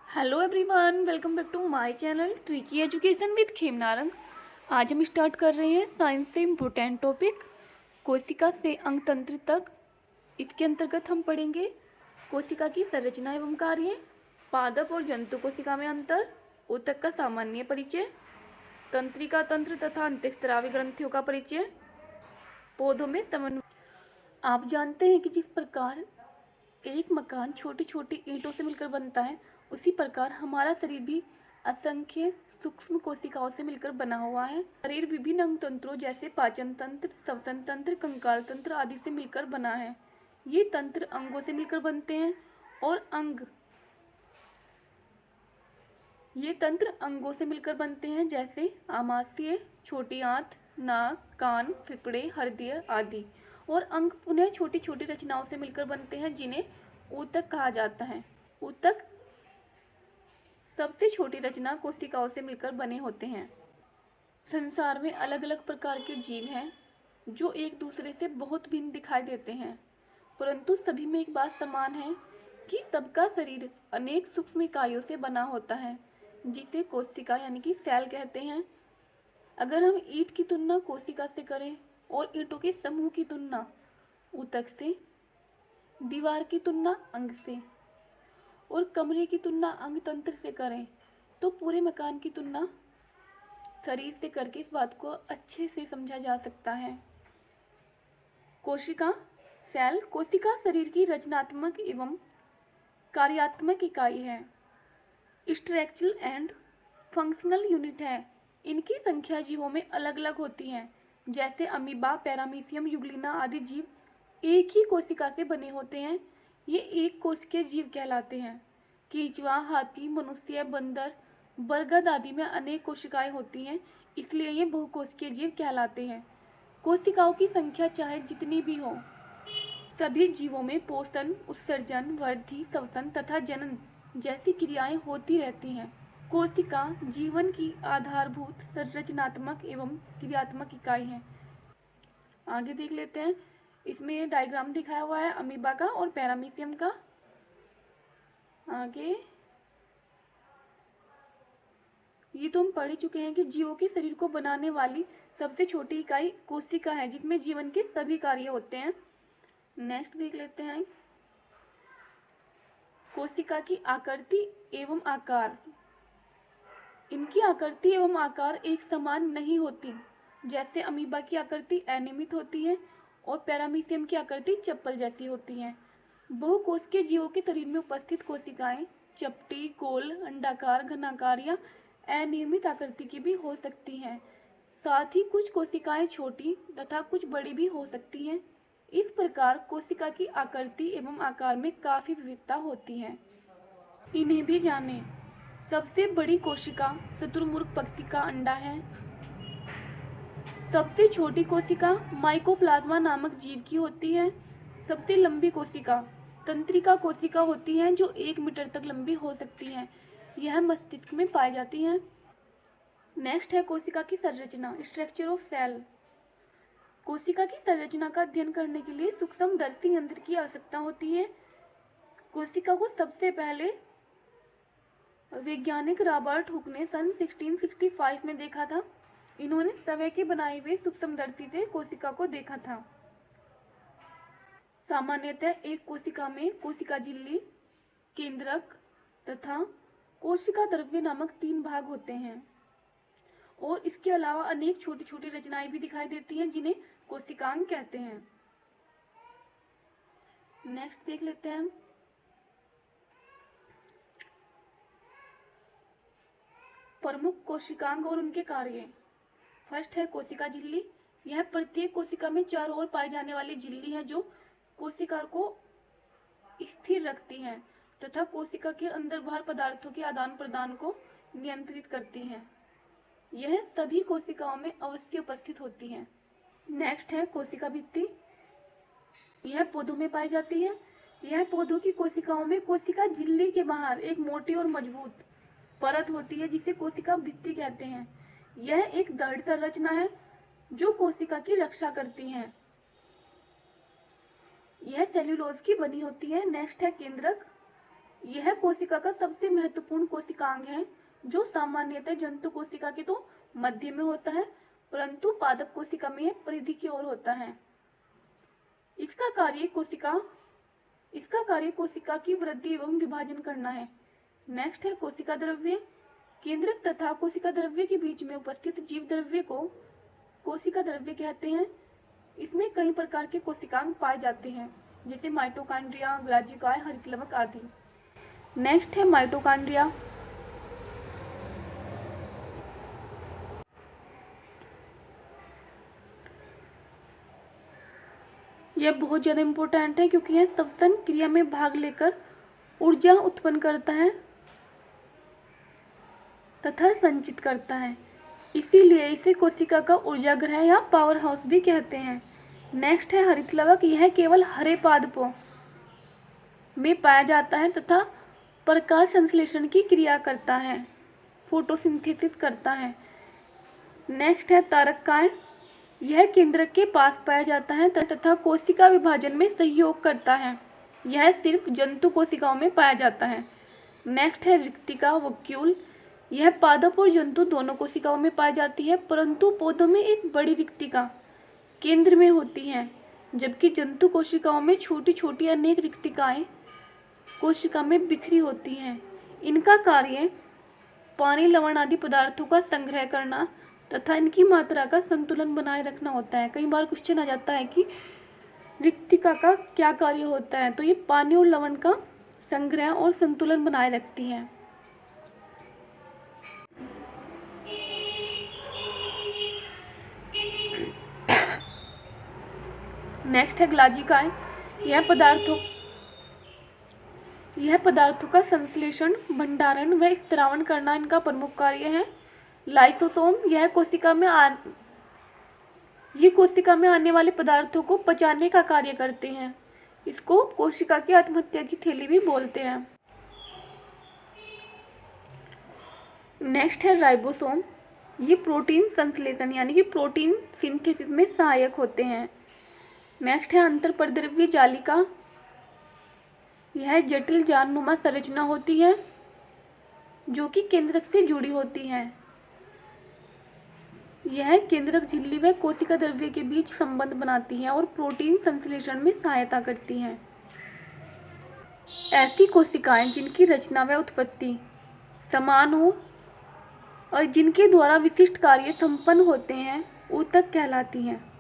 Hello everyone, welcome back to my channel tricky education with Khemnarang. आज हम start कर रहे हैं साइंस से इम्पोर्टेंट टॉपिक कोशिका से अंग तंत्र तक। इसके अंतर्गत हम पढ़ेंगे कोशिका की संरचना एवं कार्य, पादप और जंतु कोशिका में अंतर, ऊतक का सामान्य परिचय, तंत्रिका तंत्र तथा अंतःस्रावी ग्रंथियों का परिचय, पौधों में समन्वय। आप जानते हैं कि जिस प्रकार एक मकान छोटी छोटी ईंटों से मिलकर बनता है, उसी प्रकार हमारा शरीर भी असंख्य सूक्ष्म कोशिकाओं से मिलकर बना हुआ है। शरीर विभिन्न अंग तंत्रों जैसे पाचन तंत्र, श्वसन तंत्र, कंकाल तंत्र आदि से मिलकर बना है। ये तंत्र अंगों से मिलकर बनते हैं और ये तंत्र अंगों से मिलकर बनते हैं जैसे आमाशय, छोटी आंत, नाक, कान, फेफड़े, हृदय आदि। और अंग पुनः छोटी छोटी रचनाओं से मिलकर बनते हैं जिन्हें ऊतक कहा जाता है। ऊतक सबसे छोटी रचना कोशिकाओं से मिलकर बने होते हैं। संसार में अलग अलग प्रकार के जीव हैं जो एक दूसरे से बहुत भिन्न दिखाई देते हैं, परंतु सभी में एक बात समान है कि सबका शरीर अनेक सूक्ष्म इकाइयों से बना होता है जिसे कोशिका यानी कि सेल कहते हैं। अगर हम ईंट की तुलना कोशिका से करें और ईंटों के समूह की तुलना ऊतक से, दीवार की तुलना अंग से और कमरे की तुलना अंग तंत्र से करें तो पूरे मकान की तुलना शरीर से करके इस बात को अच्छे से समझा जा सकता है। कोशिका सेल कोशिका शरीर की रचनात्मक एवं कार्यात्मक इकाई है, स्ट्रक्चरल एंड फंक्शनल यूनिट है। इनकी संख्या जीवों में अलग अलग होती है, जैसे अमीबा, पैरामीशियम, युग्लिना आदि जीव एक ही कोशिका से बने होते हैं। ये एक कोशिकीय जीव कहलाते हैं। कीचुआ, हाथी, मनुष्य, बंदर, बरगद आदि में अनेक कोशिकाएं होती हैं, इसलिए ये बहुकोशिकीय जीव कहलाते हैं। कोशिकाओं की संख्या चाहे जितनी भी हो, सभी जीवों में पोषण, उत्सर्जन, वृद्धि, श्वसन तथा जनन जैसी क्रियाएं होती रहती हैं। कोशिका जीवन की आधारभूत संरचनात्मक एवं क्रियात्मक इकाई है। आगे देख लेते हैं। इसमें ये डायग्राम दिखाया हुआ है अमीबा का और पैरामीशियम का। आगे ये तो हम पढ़ ही चुके हैं कि जीवों के शरीर को बनाने वाली सबसे छोटी इकाई कोशिका है जिसमें जीवन के सभी कार्य होते हैं। नेक्स्ट देख लेते हैं कोशिका की आकृति एवं आकार। इनकी आकृति एवं आकार एक समान नहीं होती। जैसे अमीबा की आकृति अनियमित होती है और पैरामीशियम की आकृति चप्पल जैसी होती है। बहुकोशिकीय जीवों के शरीर में उपस्थित कोशिकाएं चपटी, गोल, अंडाकार, घनाकार या अनियमित आकृति की भी हो सकती हैं। साथ ही कुछ कोशिकाएं छोटी तथा कुछ बड़ी भी हो सकती हैं। इस प्रकार कोशिका की आकृति एवं आकार में काफी विविधता होती है। इन्हें भी जानें। सबसे बड़ी कोशिका शुतुरमुर्ग पक्षी का अंडा है। सबसे छोटी कोशिका माइकोप्लाज्मा नामक जीव की होती है। सबसे लंबी कोशिका तंत्रिका कोशिका होती हैं जो 1 मीटर तक लंबी हो सकती हैं। यह मस्तिष्क में पाई जाती हैं। नेक्स्ट है कोशिका की संरचना, स्ट्रक्चर ऑफ सेल। कोशिका की संरचना का अध्ययन करने के लिए सूक्ष्मदर्शी यंत्र की आवश्यकता होती है। कोशिका को सबसे पहले वैज्ञानिक रॉबर्ट हुक ने सन 1665 में देखा था। इन्होंने स्वयं के बनाए हुए सूक्ष्मदर्शी से कोशिका को देखा था। सामान्यतः एक कोशिका में कोशिका झिल्ली, केंद्रक तथा कोशिका द्रव्य नामक 3 भाग होते हैं और इसके अलावा अनेक छोटी छोटी रचनाएं भी दिखाई देती हैं जिन्हें कोशिकांग कहते हैं। नेक्स्ट देख लेते हैं प्रमुख कोशिकांग और उनके कार्य। फर्स्ट है कोशिका झिल्ली। यह प्रत्येक कोशिका में चारों ओर पाई जाने वाली झिल्ली है जो कोशिका को स्थिर रखती है तथा कोशिका के अंदर बाहर पदार्थों के आदान प्रदान को नियंत्रित करती है। यह सभी कोशिकाओं में अवश्य उपस्थित होती है। नेक्स्ट है कोशिका भित्ति। यह पौधों में पाई जाती है। यह पौधों की कोशिकाओं में कोशिका झिल्ली के बाहर एक मोटी और मजबूत परत होती है जिसे कोशिका भित्ति कहते हैं। यह एक दृढ़ संरचना है जो कोशिका की रक्षा करती है। यह सेल्यूलोज की बनी होती है। नेक्स्ट है केंद्रक। यह कोशिका का सबसे महत्वपूर्ण कोशिकांग है जो सामान्यतः जंतु कोशिका के तो मध्य में होता है, परंतु पादप कोशिका में यह परिधि की ओर होता है। इसका कार्य कोशिका की वृद्धि एवं विभाजन करना है। नेक्स्ट है कोशिका द्रव्य। केंद्रक तथा कोशिका द्रव्य के बीच में उपस्थित जीव द्रव्य को कोशिका द्रव्य कहते हैं। इसमें कई प्रकार के कोशिकांग पाए जाते हैं, जैसे माइटोकॉन्ड्रिया, ग्लाजिकाय, हरितलवक आदि। नेक्स्ट है माइटोकॉन्ड्रिया। यह बहुत ज़्यादा इम्पोर्टेंट है क्योंकि यह श्वसन क्रिया में भाग लेकर ऊर्जा उत्पन्न करता है तथा संचित करता है, इसीलिए इसे कोशिका का ऊर्जागृह या पावर हाउस भी कहते हैं। नेक्स्ट है हरितलवक। यह केवल हरे पादपों में पाया जाता है तथा प्रकाश संश्लेषण की क्रिया करता है, फोटोसिंथेसिस करता है। नेक्स्ट है तारककाय। यह केंद्रक के पास पाया जाता है तथा कोशिका विभाजन में सहयोग करता है। यह सिर्फ जंतु कोशिकाओं में पाया जाता है। नेक्स्ट है रिक्तिका, वक्यूल। यह पादप और जंतु दोनों कोशिकाओं में पाई जाती है, परंतु पौधों में एक बड़ी रिक्तिका केंद्र में होती है, जबकि जंतु कोशिकाओं में छोटी छोटी अनेक रिक्तिकाएं कोशिका में बिखरी होती हैं। इनका कार्य पानी, लवण आदि पदार्थों का संग्रह करना तथा इनकी मात्रा का संतुलन बनाए रखना होता है। कई बार क्वेश्चन आ जाता है कि रिक्तिका का क्या कार्य होता है, तो ये पानी और लवण का संग्रह और संतुलन बनाए रखती है। नेक्स्ट है ग्लाजिकाय। यह पदार्थों का संश्लेषण, भंडारण व स्त्रावण करना इनका प्रमुख कार्य है। लाइसोसोम। यह कोशिका में आने वाले पदार्थों को पचाने का कार्य करते हैं। इसको कोशिका की आत्महत्या की थैली भी बोलते हैं। नेक्स्ट है राइबोसोम। ये प्रोटीन संश्लेषण यानी कि प्रोटीन सिंथेसिस में सहायक होते हैं। नेक्स्ट है अंतरपरिद्रव्य जालिका। यह जटिल जाननुमा संरचना होती है जो कि केंद्रक से जुड़ी होती है। यह केंद्रक झिल्ली व कोशिका द्रव्य के बीच संबंध बनाती है और प्रोटीन संश्लेषण में सहायता करती हैं। ऐसी कोशिकाएं जिनकी रचना व उत्पत्ति समान हो और जिनके द्वारा विशिष्ट कार्य संपन्न होते हैं, ऊतक कहलाती हैं।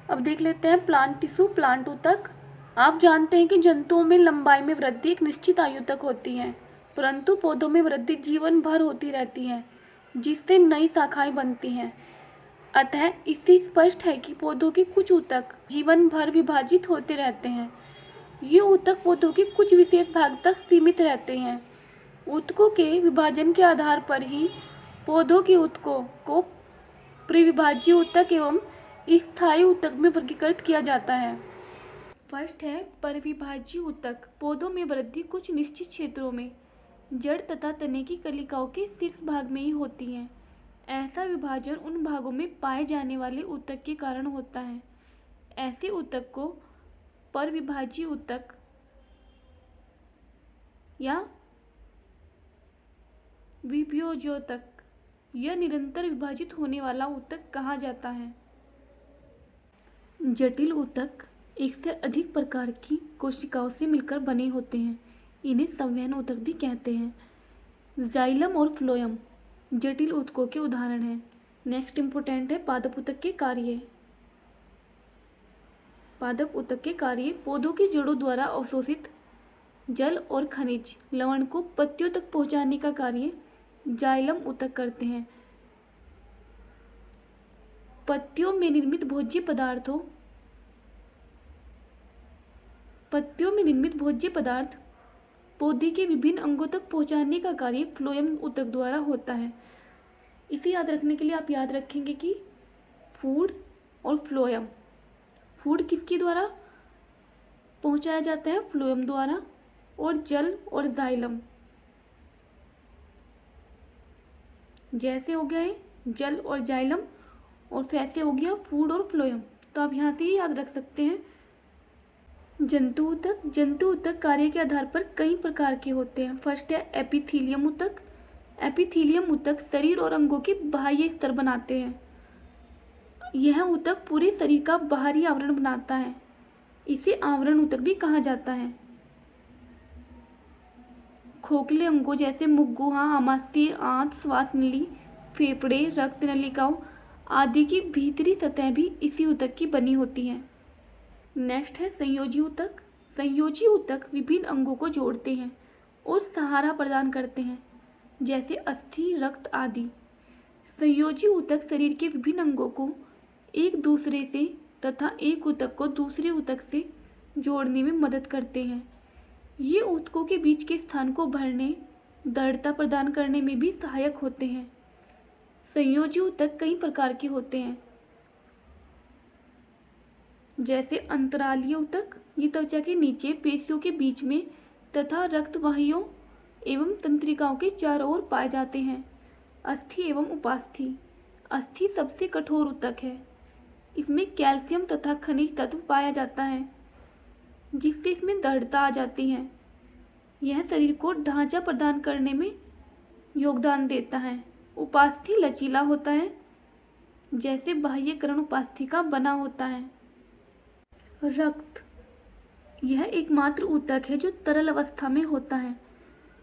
अब देख लेते हैं प्लांट टिश्यू, प्लांट ऊतक। आप जानते हैं कि जंतुओं में लंबाई में वृद्धि एक निश्चित आयु तक होती है, परंतु पौधों में वृद्धि जीवन भर होती रहती है, जिससे नई शाखाएं बनती हैं। अतः इससे स्पष्ट है कि पौधों के कुछ ऊतक जीवन भर विभाजित होते रहते हैं। ये ऊतक पौधों के कुछ विशेष भाग तक सीमित रहते हैं। ऊतकों के विभाजन के आधार पर ही पौधों के ऊतकों को परिविभाज्य ऊतक एवं स्थायी ऊतक में वर्गीकृत किया जाता है। फर्स्ट है परिविभाज्य ऊतक। पौधों में वृद्धि कुछ निश्चित क्षेत्रों में जड़ तथा तने की कलिकाओं के शीर्ष भाग में ही होती है। ऐसा विभाजन उन भागों में पाए जाने वाले ऊतक के कारण होता है। ऐसे ऊतक को परिविभाज्य ऊतक या विभोजोतक या निरंतर विभाजित होने वाला ऊतक कहा जाता है। जटिल ऊतक एक से अधिक प्रकार की कोशिकाओं से मिलकर बने होते हैं। इन्हें संवहन ऊतक भी कहते हैं। जाइलम और फ्लोएम जटिल ऊतकों के उदाहरण हैं। नेक्स्ट इंपॉर्टेंट है पादप ऊतक के कार्य। पादप ऊतक के कार्य पौधों की जड़ों द्वारा अवशोषित जल और खनिज लवण को पत्तियों तक पहुंचाने का कार्य जाइलम ऊतक करते हैं। पत्तियों में निर्मित भोज्य पदार्थ पौधे के विभिन्न अंगों तक पहुंचाने का कार्य फ्लोएम ऊतक द्वारा होता है। इसे याद रखने के लिए आप याद रखेंगे कि फूड और फ्लोएम। फूड किसके द्वारा पहुंचाया जाता है? फ्लोएम द्वारा। और जल और जाइलम, जैसे हो गया है जल और जाइलम, और फैसे हो गया फूड और फ्लोएम। तो आप यहाँ से ही याद रख सकते हैं जंतु ऊतक कार्य के आधार पर कई प्रकार के होते हैं। फर्स्ट है एपिथीलियम ऊतक। एपिथीलियम ऊतक शरीर और अंगों के बाह्य स्तर बनाते हैं। यह ऊतक पूरे शरीर का बाहरी आवरण बनाता है। इसे आवरण ऊतक भी कहा जाता है। खोखले अंगों जैसे मुख, गुहा, आमाशय, आंत, श्वास नली, फेफड़े, रक्त नलिकाओं आदि की भीतरी सतह भी इसी ऊतक की बनी होती है। नेक्स्ट है संयोजी ऊतक। संयोजी ऊतक विभिन्न अंगों को जोड़ते हैं और सहारा प्रदान करते हैं, जैसे अस्थि, रक्त आदि। संयोजी ऊतक शरीर के विभिन्न अंगों को एक दूसरे से तथा एक ऊतक को दूसरे ऊतक से जोड़ने में मदद करते हैं। ये ऊतकों के बीच के स्थान को भरने, दृढ़ता प्रदान करने में भी सहायक होते हैं। संयोजी ऊतक कई प्रकार के होते हैं, जैसे अंतरालीय ऊतक। ये त्वचा के नीचे पेशियों के बीच में तथा रक्त वाहियों एवं तंत्रिकाओं के चारों ओर पाए जाते हैं। अस्थि एवं उपास्थि। अस्थि सबसे कठोर ऊतक है। इसमें कैल्शियम तथा खनिज तत्व पाया जाता है, जिससे इसमें दृढ़ता आ जाती है। यह शरीर को ढांचा प्रदान करने में योगदान देता है। उपास्थि लचीला होता है, जैसे बाह्यकरण उपास्थि का बना होता है। रक्त। यह एकमात्र ऊतक है जो तरल अवस्था में होता है,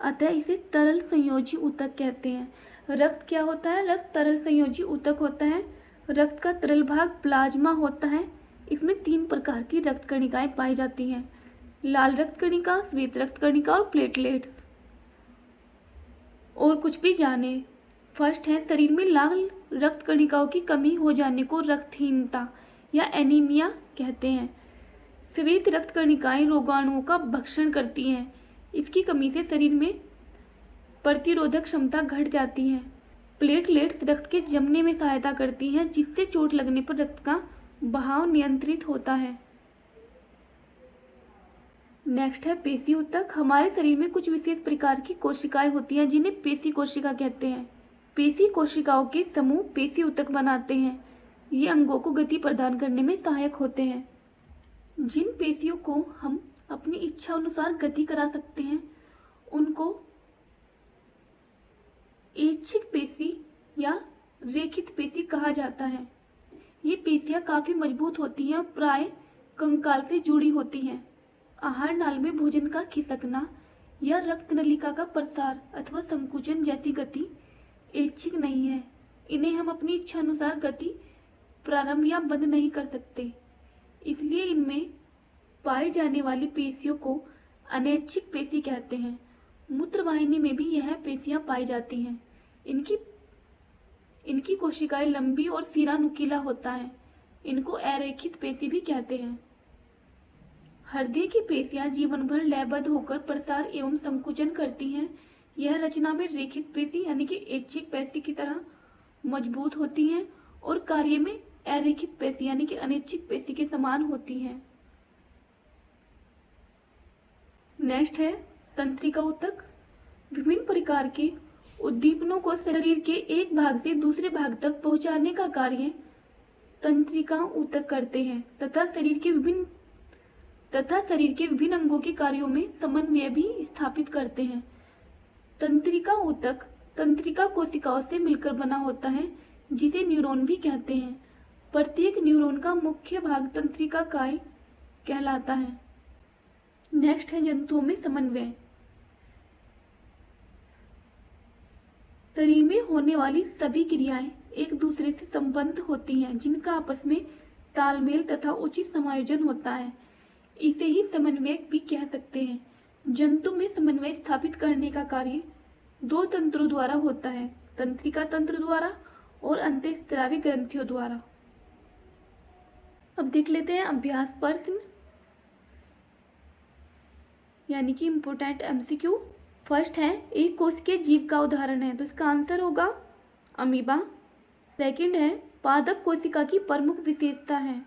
अतः इसे तरल संयोजी ऊतक कहते हैं। रक्त क्या होता है? रक्त तरल संयोजी ऊतक होता है। रक्त का तरल भाग प्लाज्मा होता है। इसमें 3 प्रकार की रक्त कणिकाएं पाई जाती हैं: लाल रक्त कणिका, श्वेत रक्त कणिका और प्लेटलेट्स। और कुछ भी जाने। फर्स्ट है, शरीर में लाल रक्त कणिकाओं की कमी हो जाने को रक्तहीनता या एनीमिया कहते हैं। श्वेत रक्त कणिकाएं रोगाणुओं का भक्षण करती हैं। इसकी कमी से शरीर में प्रतिरोधक क्षमता घट जाती है। प्लेटलेट्स रक्त के जमने में सहायता करती हैं, जिससे चोट लगने पर रक्त का बहाव नियंत्रित होता है। नेक्स्ट है पेशी ऊतक। हमारे शरीर में कुछ विशेष प्रकार की कोशिकाएं होती हैं, जिन्हें पेशी कोशिका कहते हैं। पेशी कोशिकाओं के समूह पेशी ऊतक बनाते हैं। ये अंगों को गति प्रदान करने में सहायक होते हैं। जिन पेशियों को हम अपनी इच्छा अनुसार गति करा सकते हैं, उनको ऐच्छिक पेशी या रेखित पेशी कहा जाता है। ये पेशियां काफी मजबूत होती हैं और प्राय कंकाल से जुड़ी होती हैं। आहार नाल में भोजन का खिसकना या रक्त नलिका का प्रसार अथवा संकुचन जैसी गति ऐच्छिक नहीं है। इन्हें हम अपनी इच्छा अनुसार गति प्रारंभ या बंद नहीं कर सकते। इसलिए इनमें पाई जाने वाली पेशियों को अनैच्छिक पेशी कहते हैं। मूत्रवाहिनी में भी यह पेशियां पाई जाती हैं। इनकी कोशिकाएं लंबी और सिरा नुकीला होता है। इनको अरेखित पेशी भी कहते हैं। हृदय की पेशियां जीवन भर लयबद्ध होकर प्रसार एवं संकुचन करती हैं। यह रचना में रेखित पेशी यानी कि ऐच्छिक पेशी की तरह मजबूत होती हैं और कार्य में अरेखित पेशी यानी कि अनैच्छिक पेशी के समान होती हैं। नेक्स्ट है तंत्रिका ऊतक। विभिन्न प्रकार के उद्दीपनों को शरीर के एक भाग से दूसरे भाग तक पहुंचाने का कार्य तंत्रिका ऊतक करते हैं तथा शरीर के विभिन्न अंगों के कार्यों में समन्वय भी स्थापित करते हैं। तंत्रिका ऊतक तंत्रिका कोशिकाओं से मिलकर बना होता है, जिसे न्यूरॉन भी कहते हैं। प्रत्येक न्यूरॉन का मुख्य भाग तंत्रिका काय कहलाता है। नेक्स्ट है जंतुओं में समन्वय। शरीर में होने वाली सभी क्रियाएं एक दूसरे से संबद्ध होती हैं, जिनका आपस में तालमेल तथा उचित समायोजन होता है। इसे ही समन्वय भी कह सकते हैं। जंतु में समन्वय स्थापित करने का कार्य 2 तंत्रों द्वारा होता है, तंत्रिका तंत्र द्वारा और अंतःस्रावी ग्रंथियों द्वारा। अब देख लेते हैं अभ्यास प्रश्न यानी कि इम्पोर्टेंट MCQ। फर्स्ट है, एक कोशिकीय जीव का उदाहरण है, तो इसका आंसर होगा अमीबा। सेकंड है, पादप कोशिका की प्रमुख विशेषता है,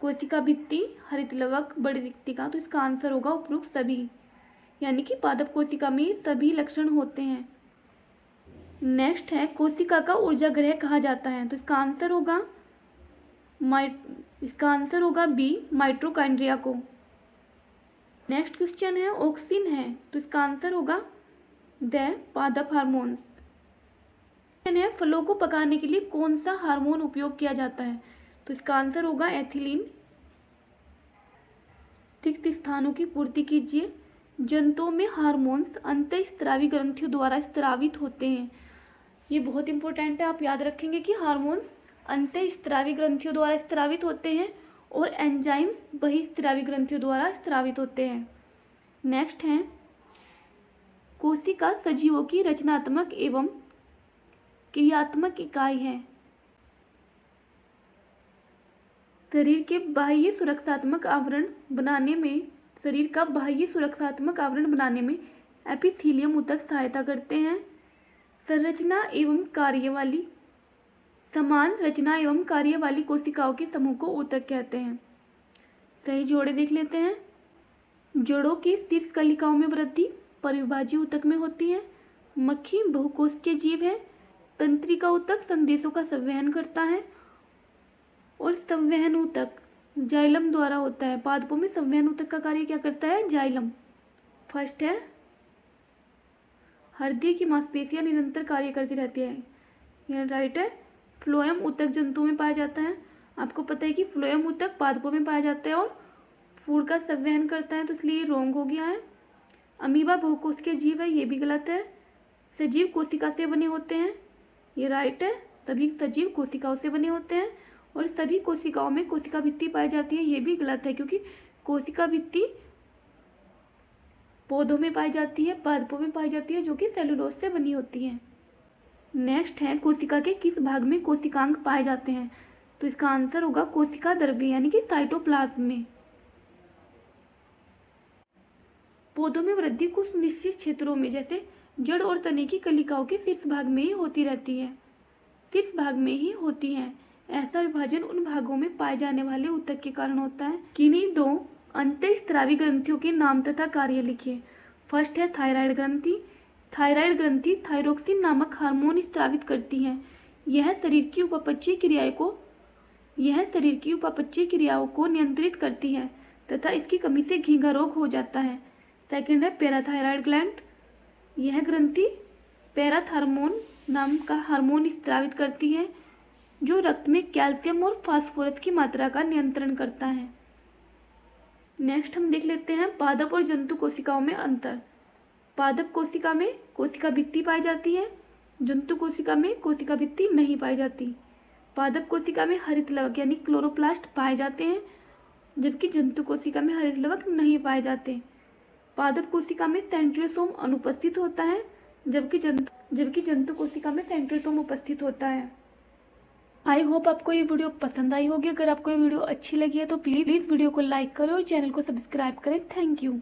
कोशिका भित्ति, हरित लवक, बड़ी रिक्तिका, तो इसका आंसर होगा उपरोक्त सभी, यानी कि पादप कोशिका में सभी लक्षण होते हैं। नेक्स्ट है, कोशिका का ऊर्जा ग्रह कहा जाता है, तो इसका आंसर होगा बी, माइटोकॉन्ड्रिया को। नेक्स्ट क्वेश्चन है ऑक्सिन है, तो इसका आंसर होगा द पादप हार्मोन्स। है फलों को पकाने के लिए कौन सा हार्मोन उपयोग किया जाता है, तो इसका आंसर होगा एथिलीन। रिक्त स्थानों की पूर्ति कीजिए। जंतुओं में हार्मोन्स अंतःस्रावी ग्रंथियों द्वारा स्रावित होते हैं। ये बहुत इंपॉर्टेंट है, आप याद रखेंगे कि हार्मोन्स अंतःस्रावी ग्रंथियों द्वारा स्रावित होते हैं और एंजाइम्स बहिस्रावी ग्रंथियों द्वारा स्रावित होते हैं। नेक्स्ट है कोशिका सजीवों की रचनात्मक एवं क्रियात्मक इकाई है। शरीर का बाह्य सुरक्षात्मक आवरण बनाने में एपिथेलियम ऊतक सहायता करते हैं। समान रचना एवं कार्य वाली कोशिकाओं के समूह को ऊतक कहते हैं। सही जोड़े देख लेते हैं। जड़ों की शीर्ष कलिकाओं में वृद्धि परिभाजी ऊतक में होती है। मक्खी बहुकोशिकीय जीव है। तंत्रिका ऊतक संदेशों का संवहन करता है और संवहन ऊतक जाइलम द्वारा होता है। पादपों में संवहन ऊतक का कार्य क्या करता है? जाइलम। फर्स्ट है हृदय की मांसपेशियां निरंतर कार्य करती रहती है, यह राइट है। फ्लोएम ऊतक जंतुओं में पाया जाता है। आपको पता है कि फ्लोएम ऊतक पादपों में पाया जाता है और फूड का संवहन करता है, तो इसलिए ये रॉन्ग हो गया है। अमीबा बहुकोशिकीय जीव है, ये भी गलत है। सजीव कोशिका से बने होते हैं, ये राइट है। सभी सजीव कोशिकाओं से बने होते हैं और सभी कोशिकाओं में कोशिका भित्ति पाई जाती है, ये भी गलत है, क्योंकि कोशिका भित्ति पौधों में पाई जाती है, पादपों में पाई जाती है, जो कि सेलुलोज से बनी होती है। नेक्स्ट है कोशिका के किस भाग में कोशिकांग पाए जाते हैं, तो इसका आंसर होगा कोशिका द्रव्य यानी कि साइटोप्लाज्म में। पौधों में वृद्धि कुछ निश्चित क्षेत्रों में जैसे जड़ और तने की कलिकाओं के शीर्ष भाग में ही होती रहती है, शीर्ष भाग में ही होती है। ऐसा विभाजन उन भागों में पाए जाने वाले ऊतक के कारण होता है। किन्हीं दो अंतःस्रावी ग्रंथियों के नाम तथा कार्य लिखिए। फर्स्ट है थायराइड ग्रंथि। थायराइड ग्रंथि थायरोक्सिन नामक हार्मोन स्रावित करती है। यह शरीर की उपापचयी क्रियाओं को नियंत्रित करती है तथा इसकी कमी से घींघा रोग हो जाता है। सेकंड है पैराथायराइड ग्लैंड। यह ग्रंथि पैराथार्मोन नाम का हार्मोन स्रावित करती है जो रक्त में कैल्शियम और फास्फोरस की मात्रा का नियंत्रण करता है। नेक्स्ट हम देख लेते हैं पादप और जंतु कोशिकाओं में अंतर। पादप कोशिका में कोशिका भित्ति पाई जाती है, जंतु कोशिका में कोशिका भित्ति नहीं पाई जाती। पादप कोशिका में हरित लवक यानी क्लोरोप्लास्ट पाए जाते हैं, जबकि जंतु कोशिका में हरित लवक नहीं पाए जाते। पादप कोशिका में सेंट्रियोसोम अनुपस्थित होता है, जबकि जंतु कोशिका में सेंट्रियोसोम उपस्थित होता है। आई होप आपको ये वीडियो पसंद आई होगी। अगर आपको ये वीडियो अच्छी लगी है तो प्लीज़ वीडियो को लाइक करें और चैनल को सब्सक्राइब करें। Thank you.